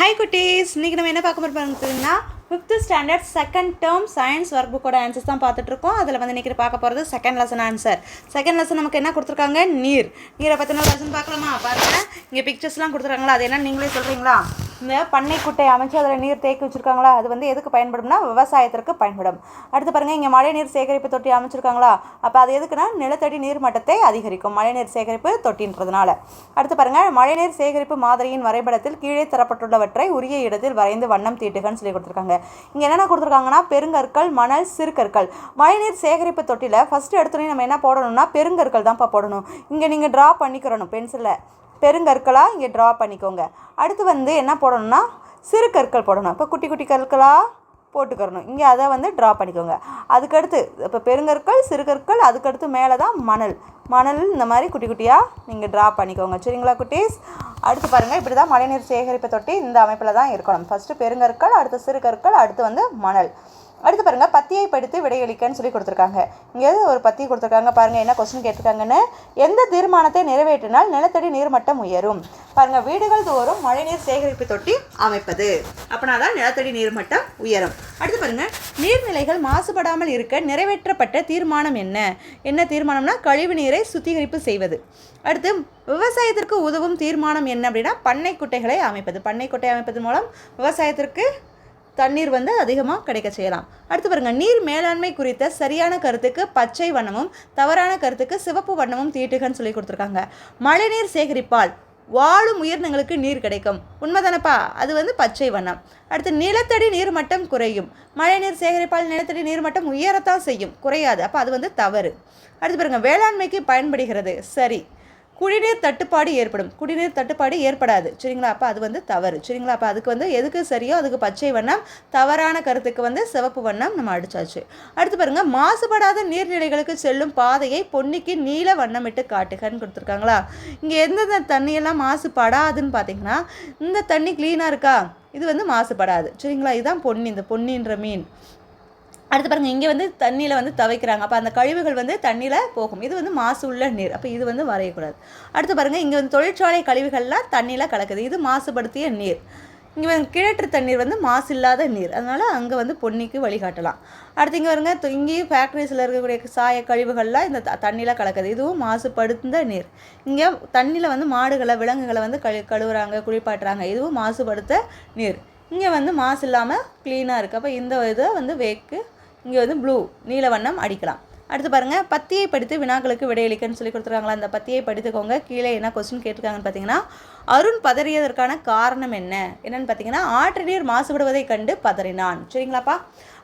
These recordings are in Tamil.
ஹாய் குட்டீஸ், இன்றைக்கி நம்ம என்ன பார்க்க போகிறோம் பார்த்தீங்கன்னா 5th standard second term science work புக்கோட ஆன்சர்ஸ் தான் பார்த்துட்ருக்கோம். அதில் வந்து இன்றைக்கி பார்க்க போகிறது second lesson answer. Second lesson நமக்கு என்ன கொடுத்துருக்காங்க? நீரை பற்றின லெசன் பார்க்கலாமா? பாருங்கள், இங்கே பிக்சர்ஸ்லாம் கொடுத்துருக்காங்களா, அது என்னன்னு நீங்களே சொல்கிறீங்களா? இந்த பண்ணை குட்டை அமைச்சு அதில் நீர் தேக்கி வச்சுருக்காங்களா, அது வந்து எதுக்கு பயன்படும்னா விவசாயத்திற்கு பயன்படும். அடுத்து பாருங்கள், இங்கே மழைநீர் சேகரிப்பு தொட்டி அமைச்சிருக்காங்களா, அப்போ அது எதுக்குன்னா நிலத்தடி நீர் மட்டத்தை அதிகரிக்கும், மழைநீர் சேகரிப்பு தொட்டின்றதுனால. அடுத்து பாருங்கள், மழைநீர் சேகரிப்பு மாதிரியின் வரைபடத்தில் கீழே தரப்பட்டுள்ளவற்றை உரிய இடத்தில் வரைந்து வண்ணம் தீட்டுகன்னு சொல்லி கொடுத்துருக்காங்க. இங்கே என்னென்ன கொடுத்துருக்காங்கன்னா பெருங்கற்கள், மணல், சிறுகற்கள். மழைநீர் சேகரிப்பு தொட்டியில் ஃபஸ்ட்டு எடுத்தோடனே நம்ம என்ன போடணும்னா பெருங்கற்கள் தான்ப்பா போடணும். இங்கே நீங்கள் ட்ரா பண்ணிக்கிறணும் பென்சிலில், பெருங்கற்களாக இங்கே ட்ரா பண்ணிக்கோங்க. அடுத்து வந்து என்ன போடணும்னா சிறு கற்கள் போடணும். இப்போ குட்டி குட்டி கற்களாக போட்டுக்கிறணும், இங்கே அதை வந்து ட்ரா பண்ணிக்கோங்க. அதுக்கடுத்து இப்போ பெருங்கற்கள், சிறுகற்கள், அதுக்கடுத்து மேலே தான் மணல் இந்த மாதிரி குட்டி குட்டியாக நீங்கள் ட்ரா பண்ணிக்கோங்க. சரிங்களா குட்டீஸ்? அடுத்து பாருங்கள், இப்படி தான் மழைநீர் சேகரிப்பு தொட்டி இந்த அமைப்பில் தான் இருக்கணும். ஃபஸ்ட்டு பெருங்கற்கள், அடுத்து சிறுகற்கள், அடுத்து வந்து மணல். அடுத்து பாருங்கள், பத்தியை படித்து விடையளிக்கன்னு சொல்லி கொடுத்துருக்காங்க. இங்கே ஒரு பத்தி கொடுத்துருக்காங்க. பாருங்கள் என்ன கொஸ்டின் கேட்டிருக்காங்கன்னு. எந்த தீர்மானத்தை நிறைவேற்றினால் நிலத்தடி நீர்மட்டம் உயரும்? பாருங்கள், வீடுகள் தோறும் மழைநீர் சேகரிப்பு தொட்டி அமைப்பது, அப்படின்னா தான் நிலத்தடி நீர்மட்டம் உயரும். அடுத்து பாருங்கள், நீர்நிலைகள் மாசுபடாமல் இருக்க நிறைவேற்றப்பட்ட தீர்மானம் என்ன? என்ன தீர்மானம்னா கழிவு நீரை சுத்திகரிப்பு செய்வது. அடுத்து விவசாயத்திற்கு உதவும் தீர்மானம் என்ன அப்படின்னா பண்ணை குட்டைகளை அமைப்பது. பண்ணை குட்டை அமைப்பதன் மூலம் விவசாயத்திற்கு தண்ணீர் வந்து அதிகமாக கிடைக்க செய்யலாம். அடுத்து பாருங்கள், நீர் மேலாண்மை குறித்த சரியான கருத்துக்கு பச்சை வண்ணமும் தவறான கருத்துக்கு சிவப்பு வண்ணமும் தீட்டுகன்னு சொல்லி கொடுத்துருக்காங்க. மழைநீர் சேகரிப்பால் வாழும் உயிரினங்களுக்கு நீர் கிடைக்கும், உண்மைதானப்பா? அது வந்து பச்சை வண்ணம். அடுத்து நிலத்தடி நீர்மட்டம் குறையும். மழைநீர் சேகரிப்பால் நிலத்தடி நீர்மட்டம் உயரத்தான் செய்யும், குறையாது, அப்போ அது வந்து தவறு. அடுத்து பாருங்கள், வேளாண்மைக்கு பயன்படுகிறது, சரி. குடிநீர் தட்டுப்பாடு ஏற்படும், குடிநீர் தட்டுப்பாடு ஏற்படாது, சரிங்களா? அப்போ அது வந்து தவறு, சரிங்களா? அப்போ அதுக்கு வந்து எதுக்கு சரியோ அதுக்கு பச்சை வண்ணம், தவறான கருத்துக்கு வந்து சிவப்பு வண்ணம் நம்ம அடிச்சாச்சு. அடுத்து பாருங்கள், மாசுபடாத நீர்நிலைகளுக்கு செல்லும் பாதையை பொன்னிக்கு நீல வண்ணமிட்டு காட்டுகன்னு கொடுத்துருக்காங்களா. இங்கே எந்தெந்த தண்ணியெல்லாம் மாசுபடாதுன்னு பார்த்தீங்கன்னா, இந்த தண்ணி க்ளீனாக இருக்கா, இது வந்து மாசுபடாது, சரிங்களா? இதுதான் பொன்னி, இந்த பொன்னின்ற மீன். அடுத்து பாருங்கள், இங்கே வந்து தண்ணியில் வந்து துவைக்கிறாங்க, அப்போ அந்த கழிவுகள் வந்து தண்ணியில் போகும், இது வந்து மாசு உள்ள நீர், அப்போ இது வந்து வரையக்கூடாது. அடுத்து பாருங்கள், இங்கே வந்து தொழிற்சாலை கழிவுகள்லாம் தண்ணியில் கலக்குது, இது மாசுபடுத்திய நீர். இங்கே வந்து கிணற்று தண்ணீர் வந்து மாசு இல்லாத நீர், அதனால் அங்கே வந்து பொன்னிக்கு வழிகாட்டலாம். அடுத்து இங்கே வருங்க, இங்கேயும் ஃபேக்ட்ரிஸில் இருக்கக்கூடிய சாய கழிவுகள்லாம் இந்த தண்ணியில் கலக்குது, இதுவும் மாசுபடுத்த நீர். இங்கே தண்ணியில் வந்து மாடுகளை, விலங்குகளை வந்து கழுவுறாங்க, குளிப்பாட்டுறாங்க, இதுவும் மாசுபடுத்த நீர். இங்கே வந்து மாசு இல்லாமல் க்ளீனாக இருக்குது, அப்போ இந்த இதை வந்து இங்கே வந்து ப்ளூ நீல வண்ணம் அடிக்கலாம். அடுத்து பாருங்கள், பத்தியை படித்து வினாக்களுக்கு விடையளிக்கன்னு சொல்லி கொடுத்துருக்காங்களா, அந்த பத்தியை படித்துக்கோங்க. கீழே என்ன கொஸ்டின் கேட்டிருக்காங்கன்னு பார்த்தீங்கன்னா, அருண் பதறியதற்கான காரணம் என்னன்னு பார்த்தீங்கன்னா, ஆற்று நீர் மாசுபடுவதை கண்டு பதறினான், சரிங்களாப்பா?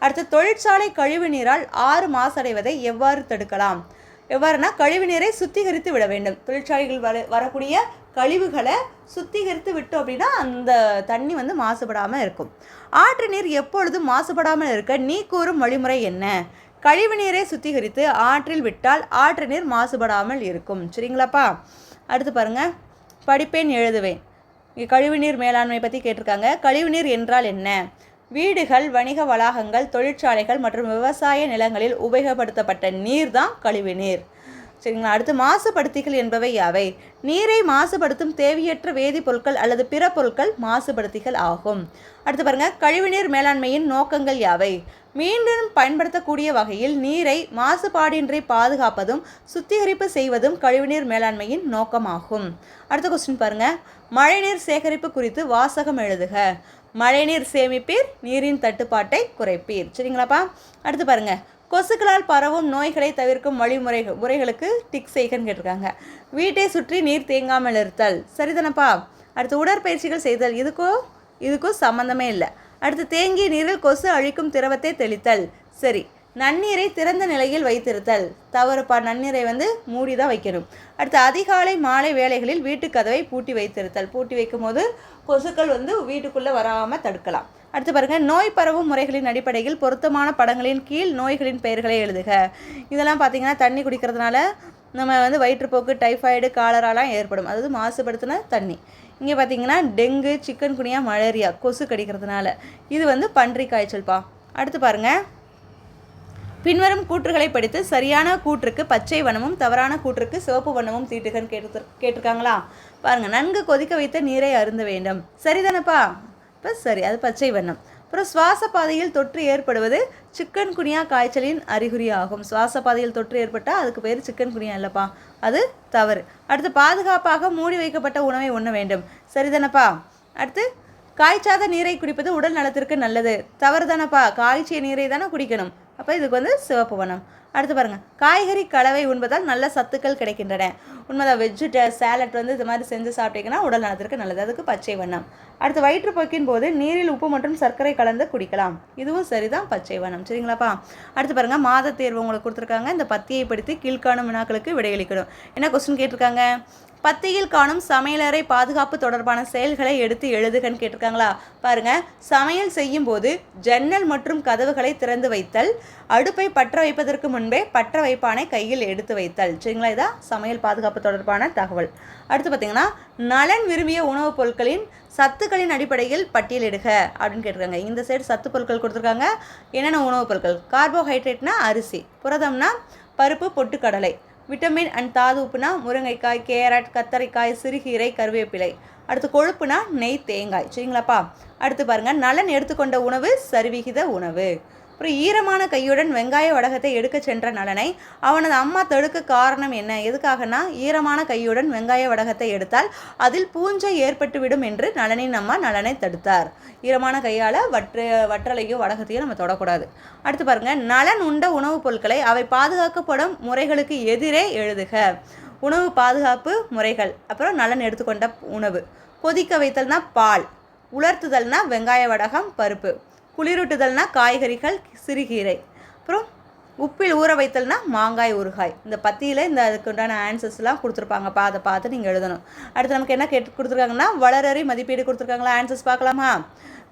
அடுத்து தொழிற்சாலை கழிவு நீரால் ஆறு மாசடைவதை எவ்வாறு தடுக்கலாம்? எவ்வாறுனா கழிவு நீரை சுத்திகரித்து விட வேண்டும். தொழிற்சாலைகள் வரக்கூடிய கழிவுகளை சுத்திகரித்து விட்டோம் அப்படின்னா அந்த தண்ணி வந்து மாசுபடாமல் இருக்கும். ஆற்று நீர் எப்பொழுதும் மாசுபடாமல் இருக்க நீ கூறும் வழிமுறை என்ன? கழிவு நீரை சுத்திகரித்து ஆற்றில் விட்டால் ஆற்று நீர் மாசுபடாமல் இருக்கும், சரிங்களாப்பா? அடுத்து பாருங்கள், படிப்பேன் எழுதுவேன். இங்கே கழிவுநீர் மேலாண்மை பற்றி கேட்டிருக்காங்க. கழிவுநீர் என்றால் என்ன? வீடுகள், வணிக வளாகங்கள், தொழிற்சாலைகள் மற்றும் விவசாய நிலங்களில் உபயோகப்படுத்தப்பட்ட நீர் தான் கழிவுநீர், சரிங்களா? அடுத்து மாசுபடுத்திகள் என்பவை யாவை? நீரை மாசுபடுத்தும் தேவையற்ற வேதிப்பொருட்கள் அல்லது பிற பொருட்கள் மாசுபடுத்திகள் ஆகும். அடுத்து பாருங்கள், கழிவுநீர் மேலாண்மையின் நோக்கங்கள் யாவை? மீண்டும் பயன்படுத்தக்கூடிய வகையில் நீரை மாசுபாடின்றி பாதுகாப்பதும் சுத்திகரிப்பு செய்வதும் கழிவுநீர் மேலாண்மையின் நோக்கமாகும். அடுத்த கொஸ்டின் பாருங்கள், மழைநீர் சேகரிப்பு குறித்து வாசகம் எழுதுக. மழைநீர் சேமிப்பீர், நீரின் தட்டுப்பாட்டை குறைப்பீர், சரிங்களாப்பா? அடுத்து பாருங்கள், கொசுக்களால் பரவும் நோய்களை தவிர்க்கும் முறைகளுக்கு டிக் செய்கன்னு கேட்டிருக்காங்க. வீட்டை சுற்றி நீர் தேங்காமல் இருத்தல், சரிதானப்பா? அடுத்து உடற்பயிற்சிகள் செய்தல், இதுக்கும் சம்மந்தமே இல்லை. அடுத்து தேங்கிய நீரில் கொசு அழிக்கும் திரவத்தை தெளித்தல், சரி. நன்னீரை திறந்த நிலையில் வைத்திருத்தல், தவறுப்பா, நன்னீரை வந்து மூடி தான் வைக்கணும். அடுத்து அதிகாலை மாலை வேளைகளில் வீட்டு கதவை பூட்டி வைத்திருத்தல், பூட்டி வைக்கும் போது கொசுக்கள் வந்து வீட்டுக்குள்ளே வராமல் தடுக்கலாம். அடுத்து பாருங்கள், நோய் பரவும் முறைகளின் அடிப்படையில் பொருத்தமான படங்களின் கீழ் நோய்களின் பெயர்களை எழுதுக. இதெல்லாம் பார்த்திங்கன்னா தண்ணி குடிக்கிறதுனால நம்ம வந்து வயிற்றுப்போக்கு, டைஃபாய்டு, காலராலாம் ஏற்படும், அதாவது மாசுபடுத்தின தண்ணி. இங்கே பார்த்திங்கன்னா டெங்கு, சிக்கன் குனியா, மலேரியா கொசு கடிக்கிறதுனால, இது வந்து பன்றி காய்ச்சல்ப்பா. அடுத்து பாருங்கள், பின்வரும் கூற்றுகளை படித்து சரியான கூற்றுக்கு பச்சை வண்ணமும் தவறான கூற்றுக்கு சிவப்பு வண்ணமும் தீட்டுகன்னு கேட்டிருக்காங்களா. பாருங்கள், நன்கு கொதிக்க வைத்த நீரை அருந்த வேண்டும், சரிதானப்பா? இப்போ சரி, அது பச்சை வண்ணம். அப்புறம் சுவாச பாதையில் தொற்று ஏற்படுவது சிக்கன் குனியா காய்ச்சலின் அறிகுறி ஆகும். சுவாச பாதையில் தொற்று ஏற்பட்டால் அதுக்கு பேர் சிக்கன் குனியா இல்லைப்பா, அது தவறு. அடுத்து பாதுகாப்பாக மூடி வைக்கப்பட்ட உணவை உண்ண வேண்டும். சரிதானப்பா. அடுத்து காய்ச்சாத நீரை குடிப்பது உடல் நலத்திற்கு நல்லது. தவறு தானப்பா, காய்ச்சிய நீரை தானே குடிக்கணும். அப்போ இதுக்கு வந்து சிவப்பு வண்ணம். அடுத்து பாருங்கள், காய்கறி கலவை உண்பதால் நல்ல சத்துக்கள் கிடைக்கின்றன. உண்மைதான், வெஜ்ஜு சேலட் வந்து இது மாதிரி செஞ்சு சாப்பிட்டீங்கன்னா உடல் நலத்திற்கு நல்லது. அதுக்கு பச்சை வண்ணம். அடுத்து வயிற்றுப்போக்கின் போது நீரில் உப்பு மற்றும் சர்க்கரை கலந்து குடிக்கலாம். இதுவும் சரிதான், பச்சை வண்ணம். சரிங்களாப்பா. அடுத்து பாருங்கள், மாத தேர்வு உங்களுக்கு கொடுத்துருக்காங்க. இந்த பத்தியை படித்து கீழ்காணும் வினாக்களுக்கு விடையளிக்கணும். என்ன கொஸ்டின் கேட்டிருக்காங்க? பத்தியில் காணும் சமையலறை பாதுகாப்பு தொடர்பான செயல்களை எடுத்து எழுதுகன்னு கேட்டிருக்காங்களா? பாருங்க, சமையல் செய்யும் போது ஜன்னல் மற்றும் கதவுகளை திறந்து வைத்தல், அடுப்பை பற்ற வைப்பதற்கு முன்பே பற்ற வைப்பானை கையில் எடுத்து வைத்தல். சரிங்களா, இதான் சமையல் பாதுகாப்பு தொடர்பான தகவல். அடுத்து பார்த்தீங்கன்னா, நலன் விரும்பிய உணவுப் பொருட்களின் சத்துக்களின் அடிப்படையில் பட்டியலிடுக அப்படின்னு கேட்டிருக்காங்க. இந்த சைடு சத்து பொருட்கள் கொடுத்துருக்காங்க. என்னென்ன உணவுப் பொருட்கள்? கார்போஹைட்ரேட்னா அரிசி, புரதம்னா பருப்பு, பொட்டுக்கடலை, விட்டமின் அண்ட் தாது உப்புனா முருங்கைக்காய், கேரட், கத்தரிக்காய், சிறுகீரை, கருவேப்பிலை. அடுத்து கொழுப்புனா நெய், தேங்காய். சரிங்களாப்பா. அடுத்து பாருங்கள், நலன் எடுத்துக்கொண்ட உணவு சரிவிகித உணவு. அப்புறம் ஈரமான கையுடன் வெங்காய வடகத்தை எடுக்க சென்ற நலனை அவனது அம்மா தடுக்க காரணம் என்ன? எதுக்காகனா, ஈரமான கையுடன் வெங்காய வடகத்தை எடுத்தால் அதில் பூஞ்சை ஏற்பட்டுவிடும் என்று நலனின் அம்மா நலனை தடுத்தார். ஈரமான கையால் வற்றலையோ வடகத்தையோ நம்ம தொடக்கூடாது. அடுத்து பாருங்கள், நலன் உண்ட உணவுப் பொருட்களை அவை பாதுகாக்கப்படும் முறைகளுக்கு எதிரே எழுதுக. உணவு பாதுகாப்பு முறைகள். அப்புறம் நலன் எடுத்துக்கொண்ட உணவு. கொதிக்க வைத்தல்னா பால், உலர்த்துதல்னா வெங்காய வடகம், பருப்பு, குளிரூட்டுதல்னா காய்கறிகள், சிறுகீரை, அப்புறம் உப்பில் ஊற வைத்தல்னா மாங்காய், ஊறுகாய். இந்த பத்தியில் இந்த அதுக்குண்டான ஆன்சர்ஸ்லாம் கொடுத்துருப்பாங்கப்பா, அதை பார்த்து நீங்கள் எழுதணும். அடுத்து நமக்கு என்ன கொடுத்துருக்காங்கன்னா, வளரறி மதிப்பீடு கொடுத்துருக்காங்களா? ஆன்சர்ஸ் பார்க்கலாமா?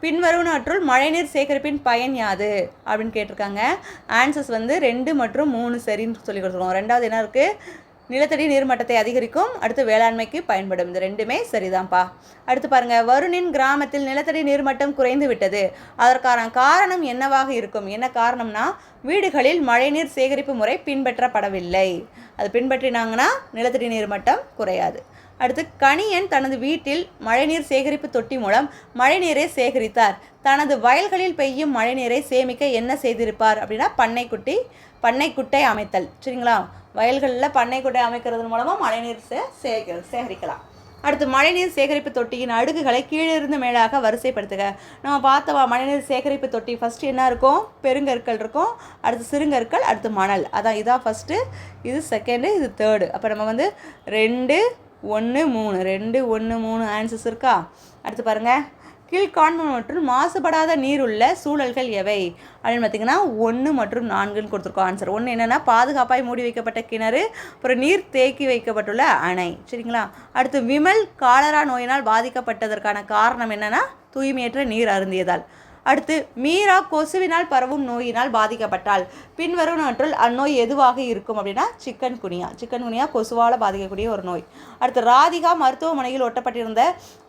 பின்வருவனவற்றுள் மழைநீர் சேகரிப்பின் பயன் யாது அப்படின்னு கேட்டிருக்காங்க. ஆன்சர்ஸ் வந்து 2 மற்றும் 3 சரின்னு சொல்லி கொடுத்துருக்கோம். ரெண்டாவது என்ன இருக்குது? நிலத்தடி நீர்மட்டத்தை அதிகரிக்கும். அடுத்து வேளாண்மைக்கு பயன்படும். இந்த 2மே சரிதான்ப்பா. அடுத்து பாருங்கள், வருணின் கிராமத்தில் நிலத்தடி நீர்மட்டம் குறைந்து விட்டது. அதற்கான காரணம் என்னவாக இருக்கும்? என்ன காரணம்னா, வீடுகளில் மழைநீர் சேகரிப்பு முறை பின்பற்றப்படவில்லை. அது பின்பற்றினாங்கன்னா நிலத்தடி நீர்மட்டம் குறையாது. அடுத்து, கணியன் தனது வீட்டில் மழைநீர் சேகரிப்பு தொட்டி மூலம் மழைநீரை சேகரித்தார். தனது வயல்களில் பெய்யும் மழைநீரை சேமிக்க என்ன செய்திருப்பார் அப்படின்னா, பண்ணைக்குட்டை அமைத்தல். சரிங்களா, வயல்களில் பண்ணைக்குட்டை அமைக்கிறது மூலமாக மழைநீர் சேகரிக்கலாம். அடுத்து, மழைநீர் சேகரிப்பு தொட்டியின் அடுக்குகளை கீழிருந்து மேலாக வரிசைப்படுத்துக. நம்ம பார்த்தவா மழைநீர் சேகரிப்பு தொட்டி ஃபஸ்ட்டு என்ன இருக்கும்? பெருங்கற்கள் இருக்கும், அடுத்து சிறுங்கற்கள், அடுத்து மணல். அதான் இதான் ஃபஸ்ட்டு, இது செகண்டு, இது தேர்டு. அப்போ நம்ம வந்து 2, 1, 3 2, 1, 3 ஆன்சர்ஸ் இருக்கா? அடுத்து பாருங்கள், கீழ்காண்பனவற்றுள் மாசுபடாத நீர் உள்ள சூழல்கள் எவை அப்படின்னு பார்த்தீங்கன்னா 1 மற்றும் 4ன்னு கொடுத்துருக்கோம். ஆன்சர் 1 என்னென்னா பாதுகாப்பாய் மூடி வைக்கப்பட்ட கிணறு, அப்புறம் நீர் தேக்கி வைக்கப்பட்டுள்ள அணை. சரிங்களா. அடுத்து, விமல் காலரா நோயினால் பாதிக்கப்பட்டதற்கான காரணம் என்னென்னா தூய்மையற்ற நீர் அருந்தியதால். அடுத்து, மீரா கொசுவினால் பரவும் நோயினால் பாதிக்கப்பட்டால் பின்வருவனவற்றுள் அந்நோய் எதுவாக இருக்கும் அப்படின்னா சிக்கன் குனியா கொசுவால் பாதிக்கக்கூடிய ஒரு நோய். அடுத்து, ராதிகா மருத்துவமனையில் ஒட்டப்பட்டிருந்த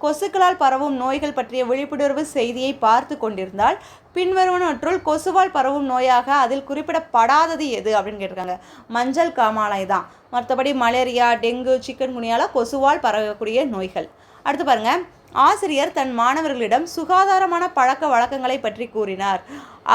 கொசுக்களால் பரவும் நோய்கள் பற்றிய விழிப்புணர்வு செய்தியை பார்த்து கொண்டிருந்தால் பின்வருவனவற்றுள் கொசுவால் பரவும் நோயாக அதில் குறிப்பிடப்படாதது எது அப்படின்னு கேட்டிருக்காங்க. மஞ்சள் காமாலை தான். மற்றபடி மலேரியா, டெங்கு, சிக்கன் குனியால கொசுவால் பரவக்கூடிய நோய்கள். அடுத்து பாருங்கள், ஆசிரியர் தன் மாணவர்களிடம் சுகாதாரமான பழக்க வழக்கங்களை பற்றி கூறினார்.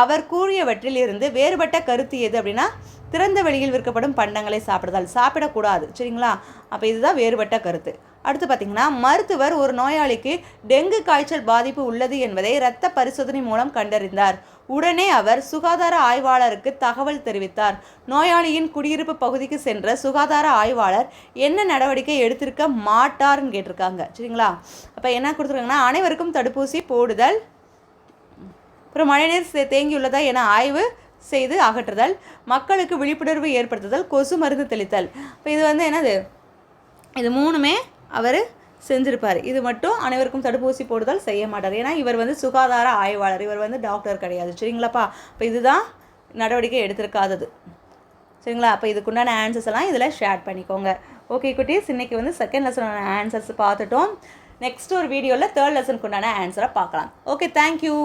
அவர் கூறியவற்றில் இருந்து வேறுபட்ட கருத்து எது அப்படின்னா திறந்த வெளியில் விற்கப்படும் பண்டங்களை சாப்பிடக்கூடாது. சரிங்களா, அப்போ இதுதான் வேறுபட்ட கருத்து. அடுத்து பார்த்திங்கன்னா, மருத்துவர் ஒரு நோயாளிக்கு டெங்கு காய்ச்சல் பாதிப்பு உள்ளது என்பதை இரத்த பரிசோதனை மூலம் கண்டறிந்தார். உடனே அவர் சுகாதார ஆய்வாளருக்கு தகவல் தெரிவித்தார். நோயாளியின் குடியிருப்பு பகுதிக்கு சென்ற சுகாதார ஆய்வாளர் என்ன நடவடிக்கை எடுத்திருக்க மாட்டார்னு கேட்டிருக்காங்க. சரிங்களா, அப்போ என்ன கொடுத்துருக்காங்கன்னா, அனைவருக்கும் தடுப்பூசி போடுதல், அப்புறம் மழைநீர் தேங்கியுள்ளதா என ஆய்வு செய்து அகற்றுதல், மக்களுக்கு விழிப்புணர்வு ஏற்படுத்துதல், கொசு மருந்து தெளித்தல். இப்போ இது வந்து என்னது, இது 3மே அவர் செஞ்சுருப்பார். இது மட்டும் அனைவருக்கும் தடுப்பூசி போடுதல் செய்ய மாட்டார். ஏன்னா இவர் வந்து சுகாதார ஆய்வாளர், இவர் வந்து டாக்டர் கிடையாது. சரிங்களாப்பா, இப்போ இதுதான் நடவடிக்கை எடுத்திருக்காதது. சரிங்களா, அப்போ இதுக்குண்டான ஆன்சர்ஸ் எல்லாம் இதில் ஷேர் பண்ணிக்கோங்க. ஓகே குட்டீஸ், இன்றைக்கி வந்து செகண்ட் லெசனோட ஆன்சர்ஸ் பார்த்துட்டோம். நெக்ஸ்ட் ஒரு வீடியோவில் தேர்ட் லெசனுக்குண்டான ஆன்சரை பார்க்கலாம். Okay, thank you.